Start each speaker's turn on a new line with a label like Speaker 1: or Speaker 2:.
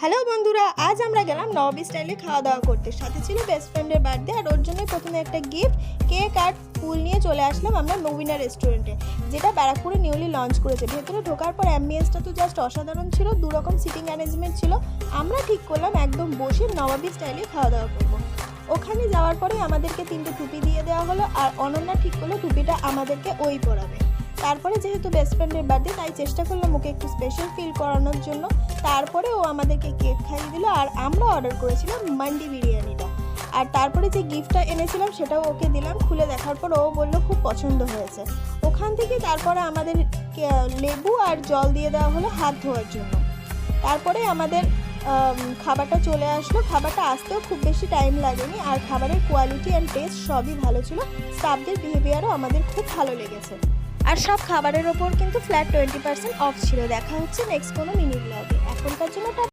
Speaker 1: Hello বন্ধুরা, আজ আমরা গেলাম নবাবী স্টাইলে খাওয়া দাওয়া করতে। সাথে ছিল বেস্ট ফ্রেন্ডের বার্থডে, আর ওর জন্য প্রথমে একটা গিফট, কেক আর ফুল নিয়ে চলে আসলাম আমরা নবীনা রেস্টুরেন্টে, যেটা ব্যারাকপুরে নিউলি লঞ্চ করেছে। ভেতরে ঢোকার পর অ্যাম্বিয়েন্সটা তো জাস্ট অসাধারণ ছিল। দু রকম সিটিং অ্যারেঞ্জমেন্ট ছিল। আমরা ঠিক করলাম একদম বসে নবাবী স্টাইলে খাওয়া দাওয়া করবো। ওখানে যাওয়ার পরে আমাদেরকে 3টে টুপি দিয়ে দেওয়া হলো, আর অনন্যা ঠিক করলো টুপিটা আমাদেরকে ওই পরাবে। তারপরে যেহেতু বেস্ট ফ্রেন্ডের বার্থডে, তাই চেষ্টা করলাম ওকে একটু স্পেশাল ফিল করানোর জন্য। তারপরে ও আমাদেরকে কেক খাইয়ে দিল, আর আমরা অর্ডার করেছিলাম মান্ডি বিরিয়ানিটা। আর তারপরে যে গিফটটা এনেছিলাম সেটাও ওকে দিলাম। খুলে দেখার পর ও বললো খুব পছন্দ হয়েছে। ওখান থেকে তারপরে আমাদের লেবু আর জল দিয়ে দেওয়া হলো হাত ধোয়ার জন্য। তারপরে আমাদের খাবারটা চলে আসলো। খাবারটা আসতেও খুব বেশি টাইম লাগেনি, আর খাবারের কোয়ালিটি অ্যান্ড টেস্ট সবই ভালো ছিল। স্টাফদের বিহেভিয়ারও আমাদের খুব ভালো লেগেছে। আর সব খাবারের ওপর কিন্তু ফ্ল্যাট 20% অফ ছিল। দেখা হচ্ছে নেক্সট কোনো মিনি ব্লগে। এখনকার জন্য